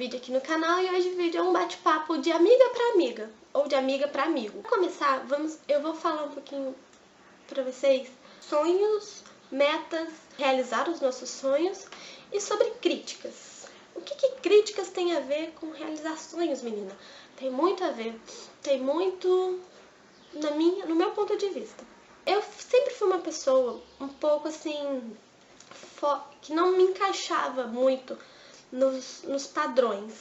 vídeo aqui no canal e hoje o vídeo é um bate-papo de amiga pra amiga, ou de amiga pra amigo. Pra começar, eu vou falar um pouquinho pra vocês sonhos, metas, realizar os nossos sonhos e sobre críticas. O que críticas tem a ver com realizar sonhos, menina? Tem muito a ver, tem muito no meu ponto de vista. Eu sempre fui uma pessoa um pouco assim, que não me encaixava muito nos padrões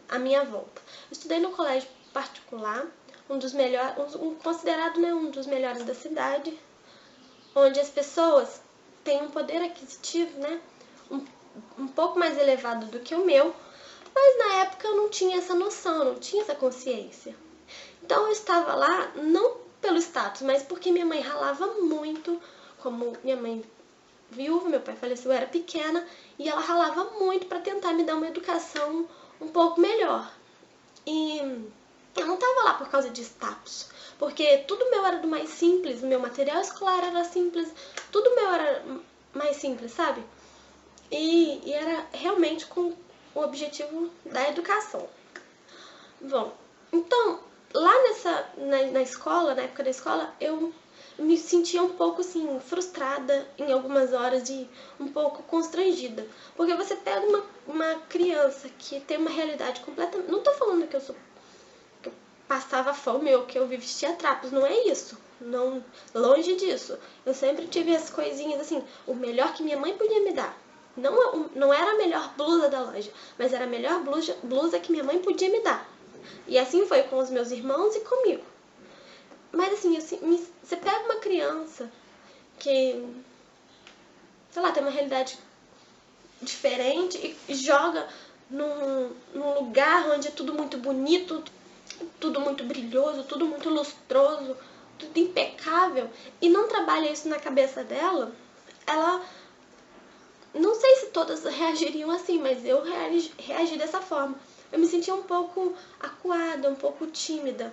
à minha volta. Eu estudei no colégio particular, considerado, né, um dos melhores da cidade, onde as pessoas têm um poder aquisitivo, né, um pouco mais elevado do que o meu, mas na época eu não tinha essa noção, não tinha essa consciência. Então eu estava lá não pelo status, mas porque minha mãe ralava muito, como minha mãe viúva, meu pai faleceu, eu era pequena, e ela ralava muito para tentar me dar uma educação um pouco melhor. E eu não estava lá por causa de status, porque tudo meu era do mais simples, o meu material escolar era simples, tudo meu era mais simples, sabe? E era realmente com o objetivo da educação. Bom, então, lá na escola, na época da escola, eu me sentia um pouco assim, frustrada em algumas horas e um pouco constrangida. Porque você pega uma criança que tem uma realidade completamente... Não tô falando que eu passava fome ou que eu vestia trapos, não é isso. Não, longe disso. Eu sempre tive as coisinhas assim, o melhor que minha mãe podia me dar. Não era a melhor blusa da loja, mas era a melhor blusa que minha mãe podia me dar. E assim foi com os meus irmãos e comigo. Mas assim, você pega uma criança que, sei lá, tem uma realidade diferente e joga num lugar onde é tudo muito bonito, tudo muito brilhoso, tudo muito lustroso, tudo impecável, e não trabalha isso na cabeça dela, ela... Não sei se todas reagiriam assim, mas eu reagi dessa forma. Eu me sentia um pouco acuada, um pouco tímida.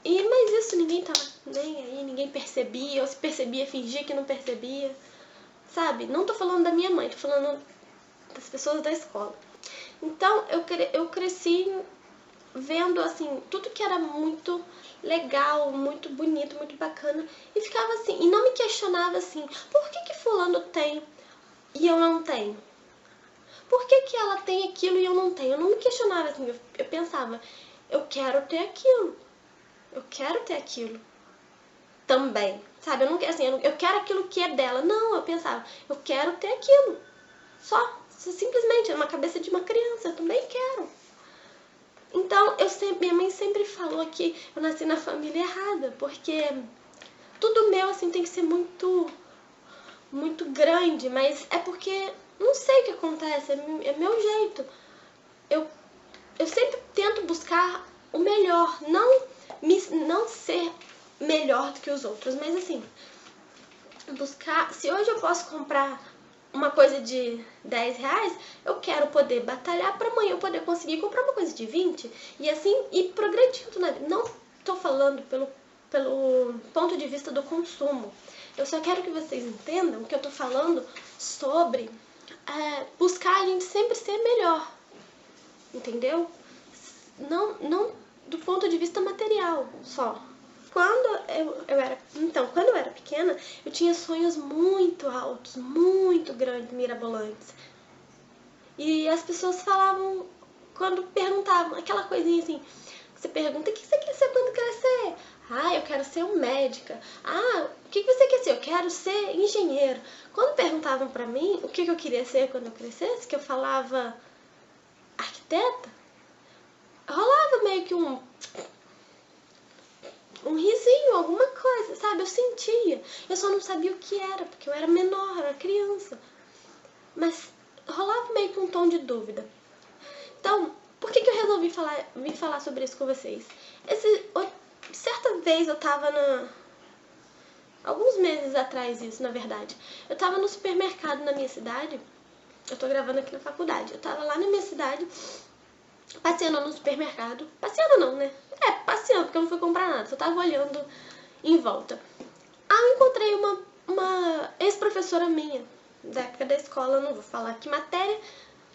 Mas isso ninguém tava nem aí, ninguém percebia, ou se percebia, fingia que não percebia, sabe? Não tô falando da minha mãe, tô falando das pessoas da escola. Então, eu cresci vendo, assim, tudo que era muito legal, muito bonito, muito bacana, e ficava assim, e não me questionava assim, por que fulano tem e eu não tenho? Por que ela tem aquilo e eu não tenho? Eu não me questionava assim, eu pensava, eu quero ter aquilo. Eu quero ter aquilo também, sabe? Eu não quero assim, eu quero aquilo que é dela. Não, eu pensava, eu quero ter aquilo. Só, simplesmente, na cabeça de uma criança, eu também quero. Então, minha mãe sempre falou que eu nasci na família errada, porque tudo meu assim tem que ser muito grande, mas é porque não sei o que acontece, é meu jeito. Eu sempre tento buscar o melhor, não ser melhor do que os outros, mas assim, buscar... Se hoje eu posso comprar uma coisa de 10 reais, eu quero poder batalhar para amanhã eu poder conseguir comprar uma coisa de 20 e assim ir progredindo na vida. Não tô falando pelo ponto de vista do consumo. Eu só quero que vocês entendam que eu tô falando sobre buscar a gente sempre ser melhor, entendeu? Não do ponto de vista material só. Quando eu era pequena, eu tinha sonhos muito altos, muito grandes, mirabolantes. E as pessoas falavam, quando perguntavam, aquela coisinha assim, você pergunta, o que você quer ser quando crescer? Ah, eu quero ser médica. Ah, o que você quer ser? Eu quero ser engenheiro. Quando perguntavam pra mim o que eu queria ser quando eu crescesse, que eu falava arquiteta, rolava meio que um risinho, alguma coisa, sabe? Eu sentia. Eu só não sabia o que era, porque eu era menor, era criança. Mas rolava meio que um tom de dúvida. Então, por que eu resolvi vir falar sobre isso com vocês? Certa vez eu tava alguns meses atrás isso, na verdade. Eu tava no supermercado na minha cidade. Eu tô gravando aqui na faculdade. Eu tava lá na minha cidade, passeando no supermercado. Passeando não, né? Passeando, porque eu não fui comprar nada. Só tava olhando em volta. Eu encontrei uma ex-professora minha, da época da escola, não vou falar que matéria,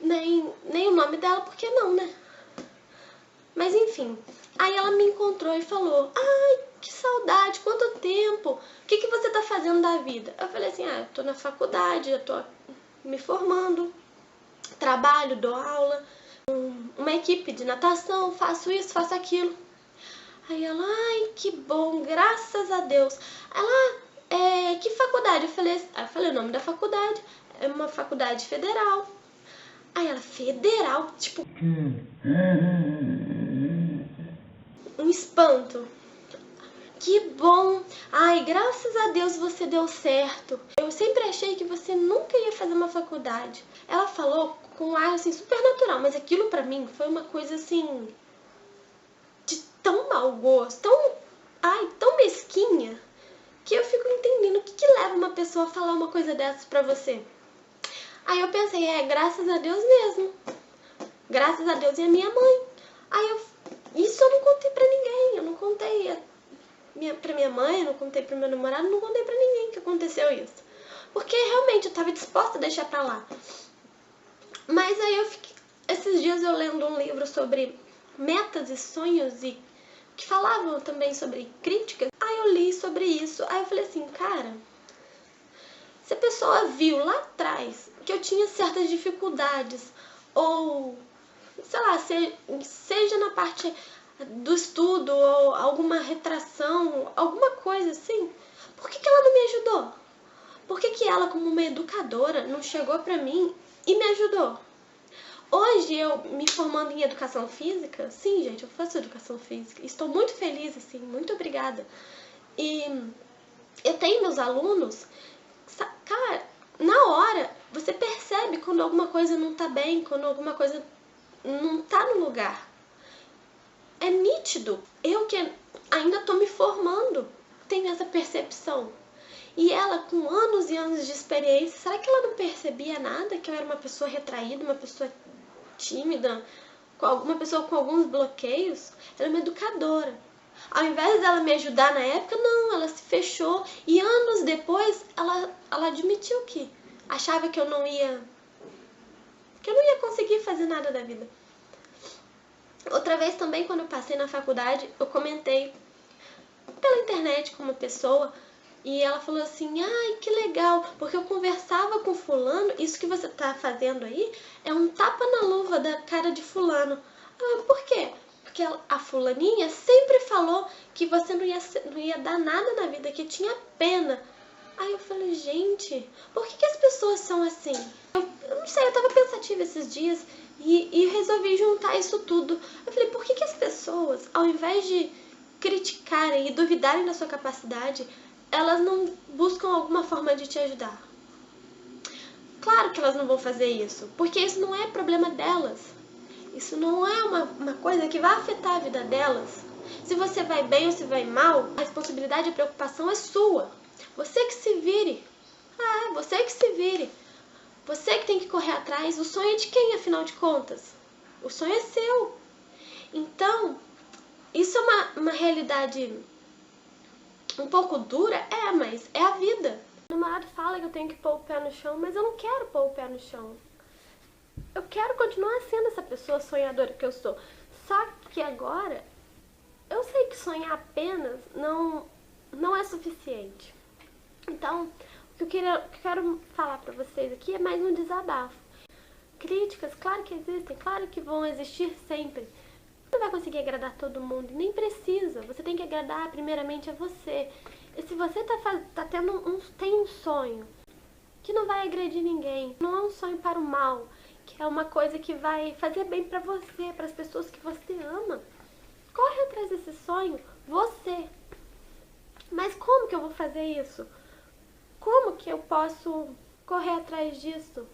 nem o nome dela, porque não, né? Mas enfim, aí ela me encontrou e falou: ai, que saudade, quanto tempo, o que você tá fazendo da vida? Eu falei assim: eu tô na faculdade, eu tô me formando, trabalho, dou aula, uma equipe de natação, faço isso, faço aquilo. Aí ela: ai, que bom, graças a Deus. Ela: que faculdade? Eu falei o nome da faculdade, é uma faculdade federal. Aí ela: federal? Tipo, um espanto. Que bom! Ai, graças a Deus você deu certo. Eu sempre achei que você nunca ia fazer uma faculdade. Ela falou com um ar assim super natural, mas aquilo pra mim foi uma coisa assim de tão mau gosto, tão mesquinha, que eu fico entendendo o que leva uma pessoa a falar uma coisa dessas pra você. Aí eu pensei: graças a Deus mesmo. Graças a Deus e a minha mãe. Isso eu não contei pra ninguém, eu não contei pra minha mãe, eu não contei pro meu namorado, não contei pra ninguém que aconteceu isso. Porque realmente eu tava disposta a deixar pra lá. Mas aí esses dias eu lendo um livro sobre metas e sonhos e que falavam também sobre críticas. Aí eu li sobre isso, aí eu falei assim: cara, se a pessoa viu lá atrás que eu tinha certas dificuldades, ou sei lá, seja na parte do estudo ou alguma retração, alguma coisa assim, por que ela não me ajudou? Por que ela, como uma educadora, não chegou pra mim e me ajudou? Hoje, eu me formando em educação física, sim, gente, eu faço educação física, estou muito feliz, assim, muito obrigada. E eu tenho meus alunos, cara, na hora, você percebe quando alguma coisa não tá bem, quando alguma coisa não tá no lugar. É nítido. Eu que ainda tô me formando, tenho essa percepção. E ela, com anos e anos de experiência, será que ela não percebia nada? Que eu era uma pessoa retraída, uma pessoa tímida, uma pessoa com alguns bloqueios? Ela é uma educadora. Ao invés dela me ajudar na época, não, ela se fechou. E anos depois, ela admitiu que achava que eu não ia conseguir fazer nada da vida. Outra vez também, quando eu passei na faculdade, eu comentei pela internet com uma pessoa e ela falou assim: ai, que legal, porque eu conversava com fulano, isso que você tá fazendo aí é um tapa na luva da cara de fulano. Por quê? Porque a fulaninha sempre falou que você não ia dar nada na vida, que tinha pena. Aí eu falei: gente, por que as pessoas são assim? Eu não sei, eu tava pensativa esses dias e resolvi juntar isso tudo. Eu falei: por que as pessoas, ao invés de criticarem e duvidarem da sua capacidade, elas não buscam alguma forma de te ajudar? Claro que elas não vão fazer isso, porque isso não é problema delas. Isso não é uma coisa que vai afetar a vida delas. Se você vai bem ou se vai mal, a responsabilidade e a preocupação é sua. Você que se vire. Você que se vire. Você que tem que correr atrás. O sonho é de quem, afinal de contas? O sonho é seu. Então, isso é uma realidade um pouco dura? Mas é a vida. O namorado fala que eu tenho que pôr o pé no chão, mas eu não quero pôr o pé no chão. Eu quero continuar sendo essa pessoa sonhadora que eu sou. Só que agora, eu sei que sonhar apenas não é suficiente. Então, o que eu quero falar pra vocês aqui é mais um desabafo. Críticas, claro que existem, claro que vão existir sempre. Você não vai conseguir agradar todo mundo, nem precisa. Você tem que agradar primeiramente a você. E se você tem um sonho que não vai agredir ninguém, não é um sonho para o mal, que é uma coisa que vai fazer bem pra você, para as pessoas que você ama, corre atrás desse sonho, você. Mas como que eu vou fazer isso? Como que eu posso correr atrás disso?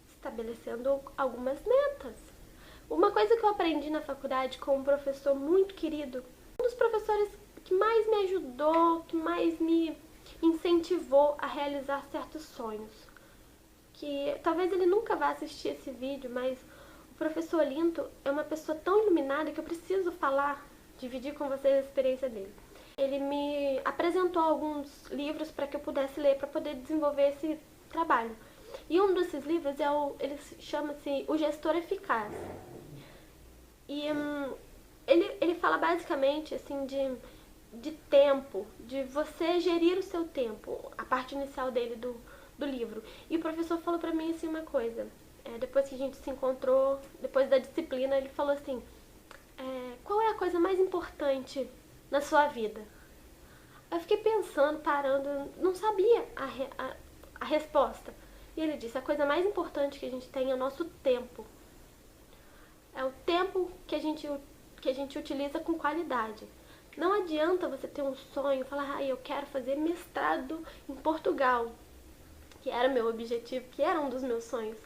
Estabelecendo algumas metas. Uma coisa que eu aprendi na faculdade com um professor muito querido, um dos professores que mais me ajudou, que mais me incentivou a realizar certos sonhos. Que talvez ele nunca vá assistir esse vídeo, mas o professor Linto é uma pessoa tão iluminada que eu preciso falar, dividir com vocês a experiência dele. Ele me apresentou alguns livros para que eu pudesse ler, para poder desenvolver esse trabalho. E um desses livros ele chama-se O Gestor Eficaz. E ele fala basicamente assim de tempo, de você gerir o seu tempo, a parte inicial dele do livro. E o professor falou pra mim assim uma coisa, depois que a gente se encontrou, depois da disciplina, ele falou assim, qual é a coisa mais importante na sua vida? Eu fiquei pensando, parando, não sabia a resposta. E ele disse, a coisa mais importante que a gente tem é o nosso tempo. É o tempo que a gente utiliza com qualidade. Não adianta você ter um sonho, falar, eu quero fazer mestrado em Portugal, que era meu objetivo, que era um dos meus sonhos,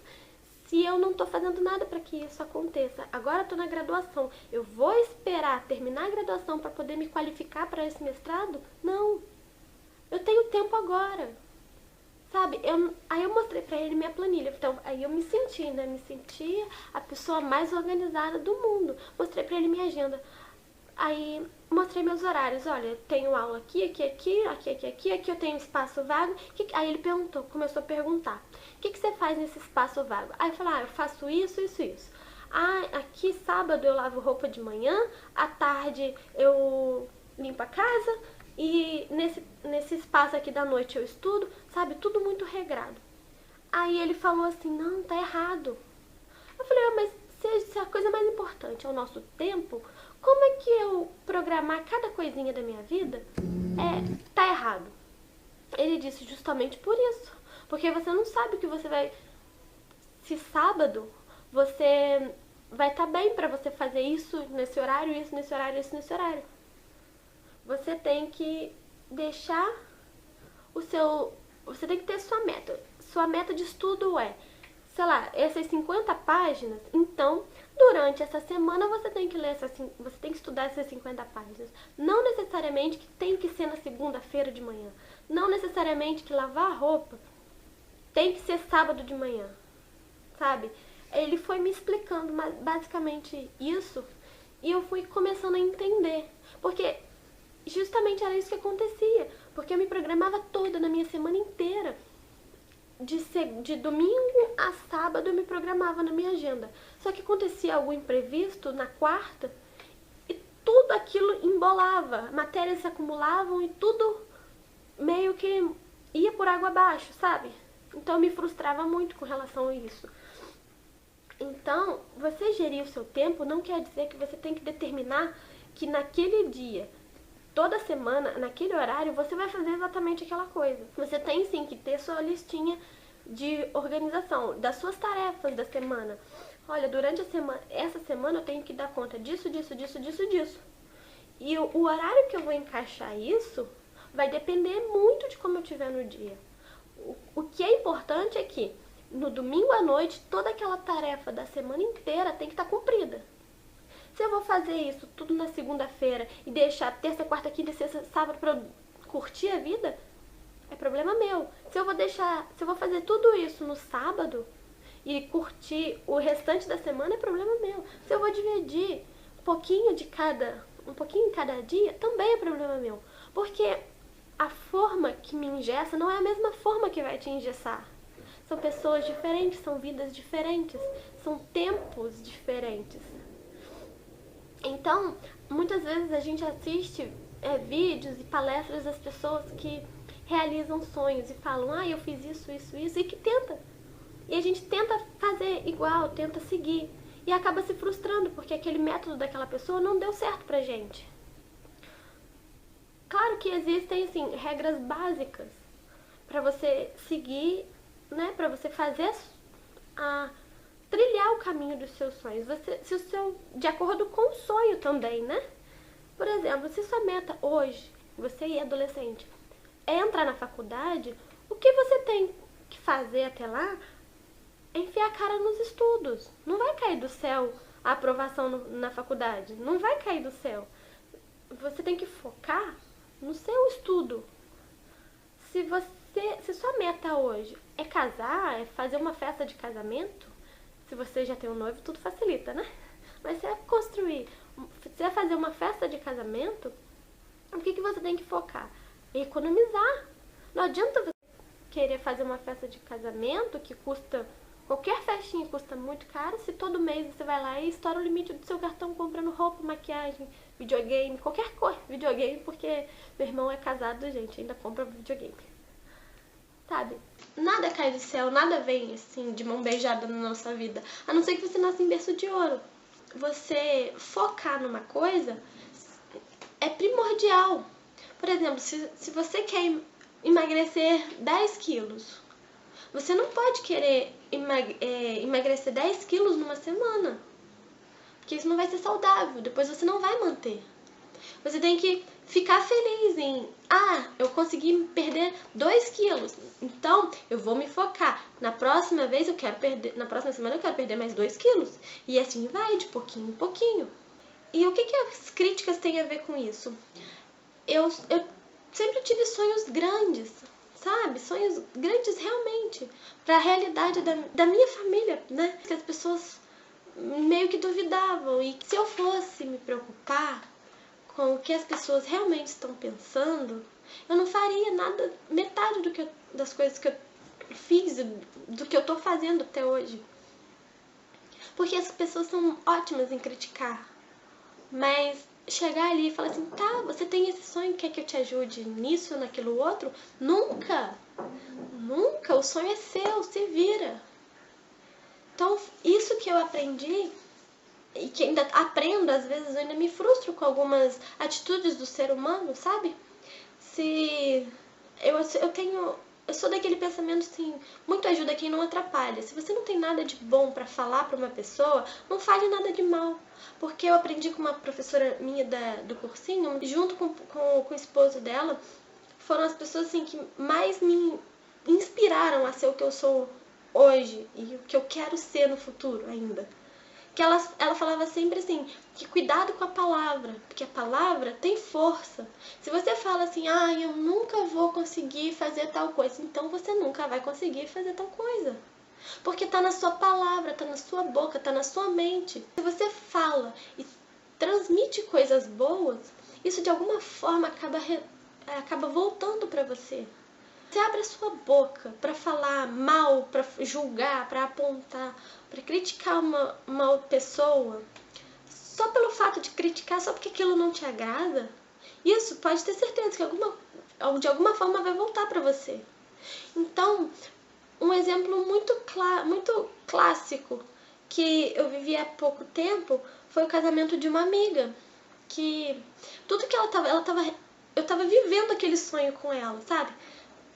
se eu não estou fazendo nada para que isso aconteça. Agora estou na graduação, eu vou esperar terminar a graduação para poder me qualificar para esse mestrado? Não, eu tenho tempo agora, sabe? Aí eu mostrei para ele minha planilha, então aí eu me sentia a pessoa mais organizada do mundo. Mostrei para ele minha agenda, aí mostrei meus horários, olha, eu tenho aula aqui, aqui eu tenho espaço vago. Aí ele começou a perguntar, o que você faz nesse espaço vago? Aí eu falei, eu faço isso. Aqui sábado eu lavo roupa de manhã, à tarde eu limpo a casa e nesse espaço aqui da noite eu estudo, sabe, tudo muito regrado. Aí ele falou assim, não, tá errado. Eu falei, mas se a coisa mais importante é o nosso tempo, como é que eu programar cada coisinha da minha vida tá errado? Ele disse, justamente por isso. Porque você não sabe o que você vai... Se sábado você vai estar bem pra você fazer isso nesse horário, isso nesse horário, isso nesse horário. Você tem que deixar você tem que ter sua meta. Sua meta de estudo sei lá, essas 50 páginas, então, durante essa semana você tem que você tem que estudar essas 50 páginas. Não necessariamente que tem que ser na segunda-feira de manhã. Não necessariamente que lavar a roupa tem que ser sábado de manhã, sabe? Ele foi me explicando basicamente isso e eu fui começando a entender. Porque justamente era isso que acontecia. Porque eu me programava toda na minha semana inteira. De domingo a sábado eu me programava na minha agenda. Só que acontecia algum imprevisto na quarta e tudo aquilo embolava. Matérias se acumulavam e tudo meio que ia por água abaixo, sabe? Então eu me frustrava muito com relação a isso. Então, você gerir o seu tempo não quer dizer que você tem que determinar que naquele dia, toda semana, naquele horário, você vai fazer exatamente aquela coisa. Você tem sim que ter sua listinha de organização das suas tarefas da semana. Olha, durante essa semana eu tenho que dar conta disso. E o horário que eu vou encaixar isso vai depender muito de como eu estiver no dia. O que é importante é que no domingo à noite, toda aquela tarefa da semana inteira tem que estar cumprida. Se eu vou fazer isso tudo na segunda-feira e deixar terça, quarta, quinta e sexta, sábado pra eu curtir a vida, é problema meu. Se eu vou fazer tudo isso no sábado e curtir o restante da semana, é problema meu. Se eu vou dividir um pouquinho em cada dia, também é problema meu. Porque a forma que me engessa não é a mesma forma que vai te engessar. São pessoas diferentes, são vidas diferentes, são tempos diferentes. Então, muitas vezes a gente assiste vídeos e palestras das pessoas que realizam sonhos e falam, eu fiz isso, e que tenta. E a gente tenta fazer igual, tenta seguir. E acaba se frustrando, porque aquele método daquela pessoa não deu certo pra gente. Claro que existem, assim, regras básicas pra você seguir, né, para você fazer trilhar o caminho dos seus sonhos, de acordo com o sonho também, né? Por exemplo, se sua meta hoje, você é adolescente, é entrar na faculdade, o que você tem que fazer até lá é enfiar a cara nos estudos. Não vai cair do céu a aprovação na faculdade, não vai cair do céu. Você tem que focar no seu estudo. Se sua meta hoje é casar, é fazer uma festa de casamento, se você já tem um noivo, tudo facilita, né? Mas se é fazer uma festa de casamento, o que você tem que focar? Economizar. Não adianta você querer fazer uma festa de casamento que custa... Qualquer festinha custa muito caro, se todo mês você vai lá e estoura o limite do seu cartão comprando roupa, maquiagem, videogame, qualquer coisa. Videogame, porque meu irmão é casado, gente, ainda compra videogame. Sabe? Nada cai do céu, nada vem assim de mão beijada na nossa vida, a não ser que você nasça em berço de ouro. Você focar numa coisa é primordial. Por exemplo, se você quer emagrecer 10 quilos, você não pode querer emagrecer 10 quilos numa semana, porque isso não vai ser saudável, depois você não vai manter. Você tem que ficar feliz em, eu consegui perder 2 quilos, então eu vou me focar. Na próxima vez na próxima semana eu quero perder mais 2 quilos. E assim vai, de pouquinho em pouquinho. E o que as críticas têm a ver com isso? Eu sempre tive sonhos grandes, sabe? Sonhos grandes realmente, para a realidade da minha família, né? Que as pessoas meio que duvidavam. E se eu fosse me preocupar com o que as pessoas realmente estão pensando, eu não faria nada, metade das coisas que eu fiz, do que eu tô fazendo até hoje. Porque as pessoas são ótimas em criticar, mas chegar ali e falar assim, tá, você tem esse sonho, quer que eu te ajude nisso ou naquilo outro? Nunca! Nunca! O sonho é seu, se vira. Então, isso que eu aprendi, e que ainda aprendo, às vezes eu ainda me frustro com algumas atitudes do ser humano, sabe? Eu sou daquele pensamento assim, muito ajuda quem não atrapalha. Se você não tem nada de bom pra falar pra uma pessoa, não fale nada de mal. Porque eu aprendi com uma professora minha do cursinho, junto com o esposo dela, foram as pessoas assim que mais me inspiraram a ser o que eu sou hoje e o que eu quero ser no futuro ainda. Que ela falava sempre assim, que cuidado com a palavra, porque a palavra tem força. Se você fala assim, eu nunca vou conseguir fazer tal coisa, então você nunca vai conseguir fazer tal coisa. Porque tá na sua palavra, tá na sua boca, tá na sua mente. Se você fala e transmite coisas boas, isso de alguma forma acaba voltando pra você. Você abre a sua boca para falar mal, para julgar, para apontar, para criticar uma pessoa, só pelo fato de criticar, só porque aquilo não te agrada, isso pode ter certeza que de alguma forma vai voltar para você. Então, um exemplo muito clássico que eu vivi há pouco tempo foi o casamento de uma amiga, que tudo que eu tava vivendo aquele sonho com ela, sabe?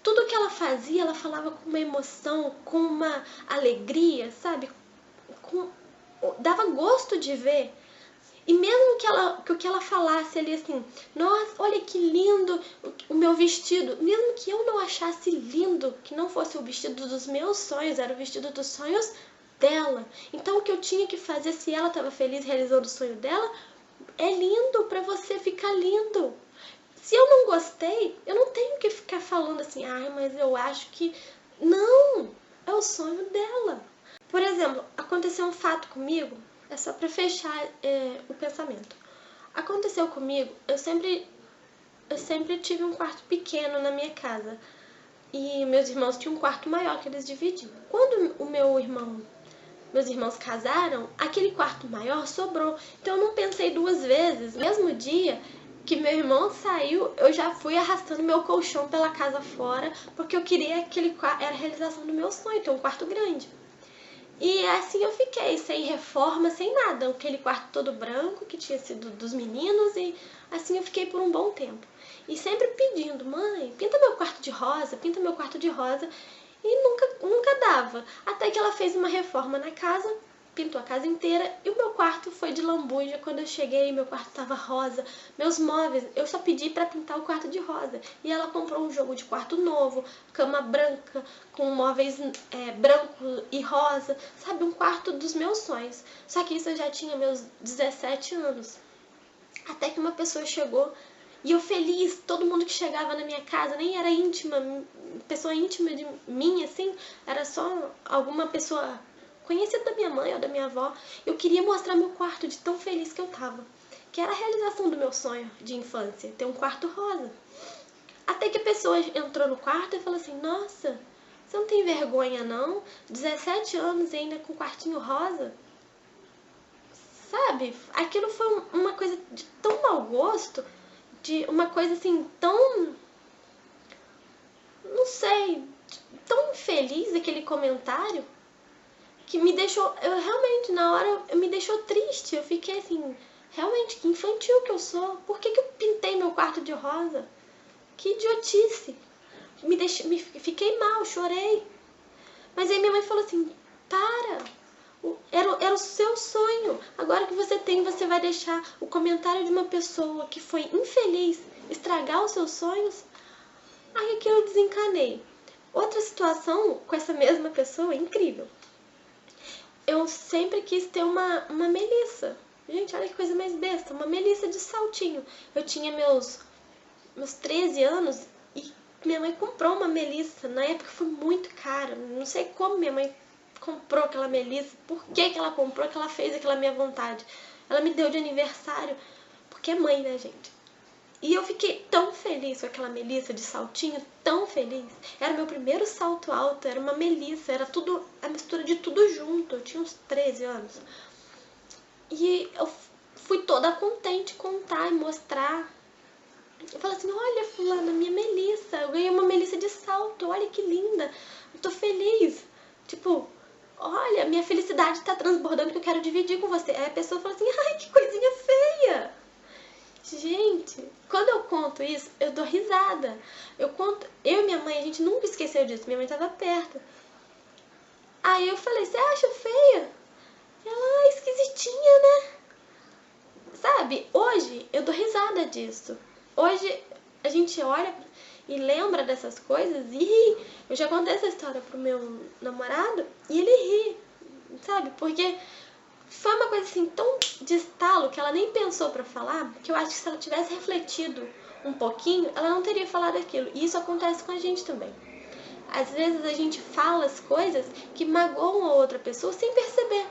Tudo que ela fazia, ela falava com uma emoção, com uma alegria, sabe? Dava gosto de ver. E mesmo que o que ela falasse ali assim, nossa, olha que lindo o meu vestido, mesmo que eu não achasse lindo, que não fosse o vestido dos meus sonhos, era o vestido dos sonhos dela. Então o que eu tinha que fazer, se ela estava feliz realizando o sonho dela, é lindo para você ficar lindo. Se eu não gostei, eu não tenho que ficar falando assim, mas eu acho que... Não, é o sonho dela. Por exemplo, aconteceu um fato comigo, é só pra fechar o pensamento. Aconteceu comigo, eu sempre tive um quarto pequeno na minha casa. E meus irmãos tinham um quarto maior que eles dividiam. Quando meus irmãos casaram, aquele quarto maior sobrou. Então eu não pensei 2 vezes. No mesmo dia que meu irmão saiu, eu já fui arrastando meu colchão pela casa fora, porque eu queria aquele quarto, era a realização do meu sonho, ter um quarto grande. E assim eu fiquei, sem reforma, sem nada, aquele quarto todo branco, que tinha sido dos meninos, e assim eu fiquei por um bom tempo. E sempre pedindo, mãe, pinta meu quarto de rosa, pinta meu quarto de rosa, e nunca dava. Até que ela fez uma reforma na casa, pintou a casa inteira, e o meu quarto foi de lambuja. Quando eu cheguei, meu quarto estava rosa. Meus móveis, eu só pedi para pintar o quarto de rosa. E ela comprou um jogo de quarto novo, cama branca, com móveis branco e rosa. Sabe, um quarto dos meus sonhos. Só que isso eu já tinha meus 17 anos. Até que uma pessoa chegou, e eu feliz, todo mundo que chegava na minha casa, nem era pessoa íntima de mim, assim, era só alguma pessoa conhecida da minha mãe ou da minha avó. Eu queria mostrar meu quarto de tão feliz que eu tava. Que era a realização do meu sonho de infância, ter um quarto rosa. Até que a pessoa entrou no quarto e falou assim, nossa, você não tem vergonha não? 17 anos e ainda com quartinho rosa? Sabe? Aquilo foi uma coisa de tão mau gosto, de uma coisa assim tão, não sei, tão infeliz aquele comentário, que me deixou, eu realmente na hora me deixou triste. Eu fiquei assim, realmente que infantil que eu sou. Por que eu pintei meu quarto de rosa? Que idiotice. Fiquei mal, chorei. Mas aí minha mãe falou assim, para, era o seu sonho. Agora que você tem, você vai deixar o comentário de uma pessoa que foi infeliz estragar os seus sonhos? Aí que eu desencanei. Outra situação com essa mesma pessoa, incrível. Eu sempre quis ter uma melissa. Gente, olha que coisa mais besta, uma melissa de saltinho. Eu tinha meus 13 anos e minha mãe comprou uma melissa. Na época foi muito cara. Não sei como minha mãe comprou aquela melissa, por que ela comprou, que ela fez aquela minha vontade. Ela me deu de aniversário, porque é mãe, né, gente? E eu fiquei tão feliz com aquela melissa de saltinho, tão feliz. Era meu primeiro salto alto, era uma melissa, era tudo, a mistura de tudo junto. Eu tinha uns 13 anos. E eu fui toda contente contar e mostrar. Eu falei assim, olha fulana, minha melissa, eu ganhei uma melissa de salto, olha que linda, eu tô feliz. Tipo, olha, minha felicidade tá transbordando que eu quero dividir com você. Aí a pessoa fala assim, ai, que coisinha feia. Gente, quando eu conto isso, eu dou risada. Eu e minha mãe, a gente nunca esqueceu disso, minha mãe tava perto. Aí eu falei, você acha feia? Ela, esquisitinha, né? Sabe, hoje eu dou risada disso. Hoje a gente olha e lembra dessas coisas e ri. Eu já contei essa história pro meu namorado e ele ri, sabe? Porque foi uma coisa assim tão de estalo que ela nem pensou pra falar, que eu acho que se ela tivesse refletido um pouquinho, ela não teria falado aquilo. E isso acontece com a gente também. Às vezes a gente fala as coisas que magoam a outra pessoa sem perceber.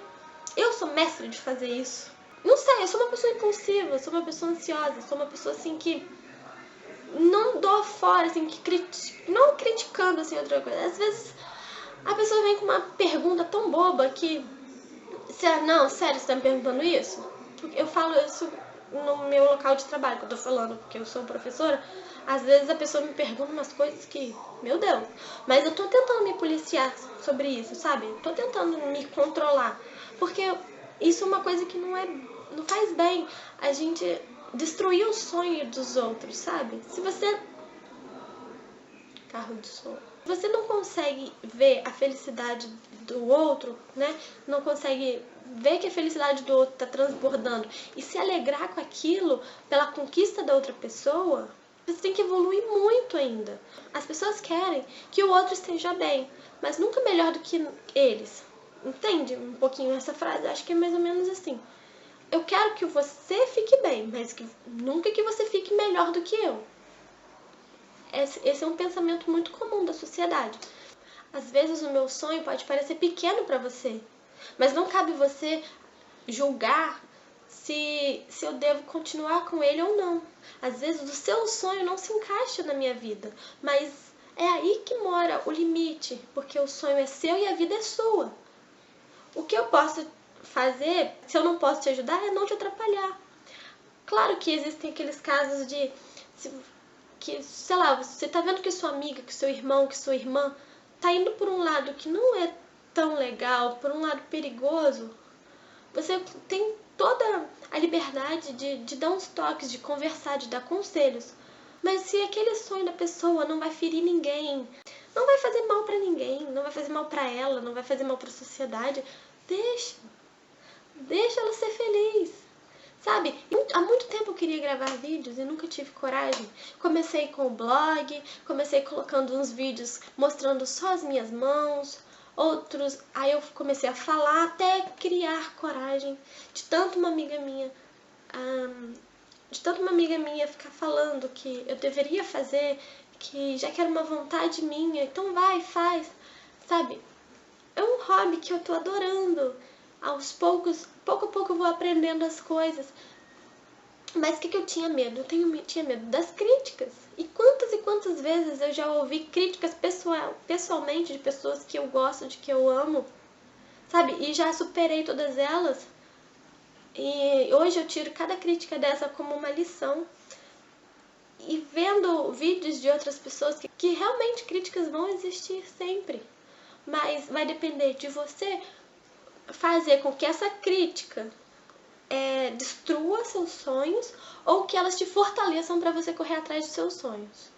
Eu sou mestre de fazer isso. Não sei, eu sou uma pessoa impulsiva, eu sou uma pessoa ansiosa, sou uma pessoa assim que não dou fora, assim, não criticando assim outra coisa. Às vezes a pessoa vem com uma pergunta tão boba que não, sério, você tá me perguntando isso? Eu falo isso no meu local de trabalho, que eu tô falando, porque eu sou professora. Às vezes a pessoa me pergunta umas coisas que, meu Deus, mas eu tô tentando me policiar sobre isso, sabe? Tô tentando me controlar, porque isso é uma coisa que não faz bem a gente destruir o sonho dos outros, sabe? Se você carro de som. Você não consegue ver a felicidade do outro, né? Não consegue ver que a felicidade do outro está transbordando e se alegrar com aquilo pela conquista da outra pessoa, você tem que evoluir muito ainda. As pessoas querem que o outro esteja bem, mas nunca melhor do que eles. Entende um pouquinho essa frase? Acho que é mais ou menos assim. Eu quero que você fique bem, mas nunca que você fique melhor do que eu. Esse é um pensamento muito comum da sociedade. Às vezes o meu sonho pode parecer pequeno para você, mas não cabe você julgar se eu devo continuar com ele ou não. Às vezes o seu sonho não se encaixa na minha vida, mas é aí que mora o limite, porque o sonho é seu e a vida é sua. O que eu posso fazer, se eu não posso te ajudar, é não te atrapalhar. Claro que existem aqueles casos de que, sei lá, você tá vendo que sua amiga, que seu irmão, que sua irmã tá indo por um lado que não é tão legal, por um lado perigoso, você tem toda a liberdade de dar uns toques, de conversar, de dar conselhos. Mas se aquele sonho da pessoa não vai ferir ninguém, não vai fazer mal pra ninguém, não vai fazer mal pra ela, não vai fazer mal pra sociedade, deixa ela ser feliz. Sabe, há muito tempo eu queria gravar vídeos e nunca tive coragem. Comecei com o blog, comecei colocando uns vídeos mostrando só as minhas mãos, outros, aí eu comecei a falar até criar coragem. De tanto uma amiga minha ficar falando que eu deveria fazer, que já que era uma vontade minha, então vai, faz. Sabe, é um hobby que eu tô adorando. Aos poucos, pouco a pouco eu vou aprendendo as coisas. Mas o que eu tinha medo? Tinha medo das críticas. E quantas vezes eu já ouvi críticas pessoalmente de pessoas que eu gosto, de que eu amo, sabe? E já superei todas elas. E hoje eu tiro cada crítica dessa como uma lição. E vendo vídeos de outras pessoas que realmente críticas vão existir sempre. Mas vai depender de você fazer com que essa crítica destrua seus sonhos ou que elas te fortaleçam para você correr atrás dos seus sonhos.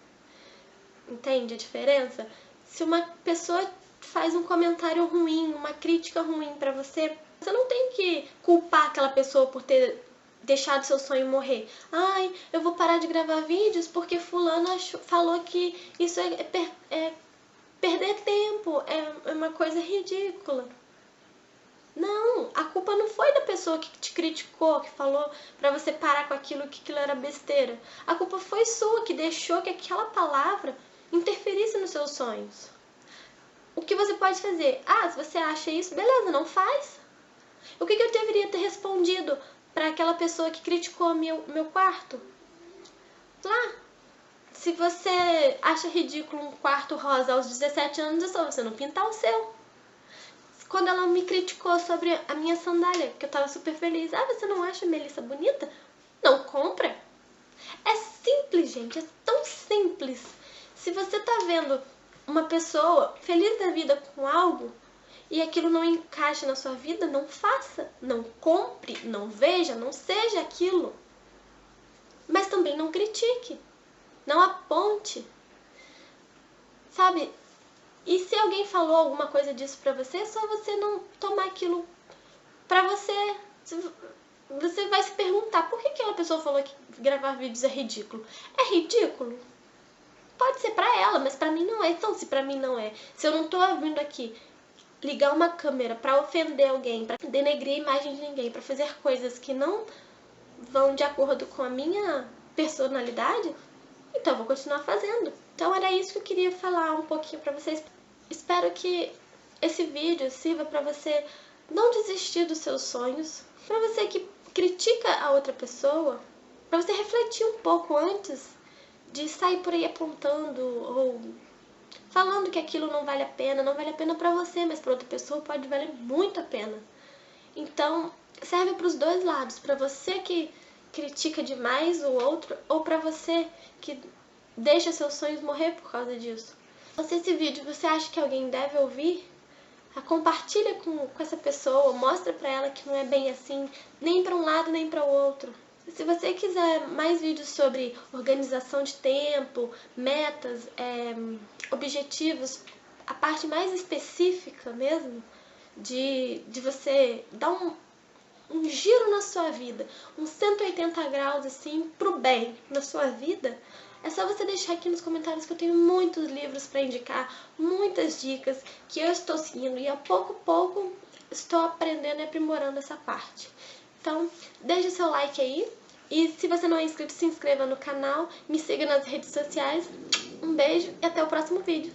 Entende a diferença? Se uma pessoa faz um comentário ruim, uma crítica ruim para você, você não tem que culpar aquela pessoa por ter deixado seu sonho morrer. Ai, eu vou parar de gravar vídeos porque fulana falou que isso é perder tempo, é uma coisa ridícula. Não, a culpa não foi da pessoa que te criticou, que falou pra você parar com aquilo, que aquilo era besteira. A culpa foi sua, que deixou que aquela palavra interferisse nos seus sonhos. O que você pode fazer? Se você acha isso, beleza, não faz. O que eu deveria ter respondido para aquela pessoa que criticou meu quarto? Lá, se você acha ridículo um quarto rosa aos 17 anos, é só você não pintar o seu. Quando ela me criticou sobre a minha sandália, que eu tava super feliz. Você não acha a Melissa bonita? Não compra. É simples, gente, é tão simples. Se você tá vendo uma pessoa feliz da vida com algo e aquilo não encaixa na sua vida, não faça, não compre, não veja, não seja aquilo. Mas também não critique, não aponte, sabe? E se alguém falou alguma coisa disso pra você, é só você não tomar aquilo pra você. Você vai se perguntar, por que aquela pessoa falou que gravar vídeos é ridículo? É ridículo? Pode ser pra ela, mas pra mim não é. Então, se pra mim não é, se eu não tô vindo aqui ligar uma câmera pra ofender alguém, pra denegrir a imagem de ninguém, pra fazer coisas que não vão de acordo com a minha personalidade, então eu vou continuar fazendo. Então era isso que eu queria falar um pouquinho pra vocês. Espero que esse vídeo sirva pra você não desistir dos seus sonhos, pra você que critica a outra pessoa, pra você refletir um pouco antes de sair por aí apontando ou falando que aquilo não vale a pena pra você, mas pra outra pessoa pode valer muito a pena. Então, serve pros dois lados, pra você que critica demais o outro ou pra você que deixa seus sonhos morrer por causa disso. Então, se esse vídeo você acha que alguém deve ouvir, compartilha com essa pessoa, mostra pra ela que não é bem assim, nem pra um lado nem pra outro. Se você quiser mais vídeos sobre organização de tempo, metas, objetivos, a parte mais específica mesmo, de você dar um giro na sua vida, uns 180 graus assim, pro bem na sua vida, é só você deixar aqui nos comentários que eu tenho muitos livros para indicar, muitas dicas que eu estou seguindo e a pouco a pouco estou aprendendo e aprimorando essa parte. Então, deixe seu like aí e se você não é inscrito, se inscreva no canal, me siga nas redes sociais. Um beijo e até o próximo vídeo.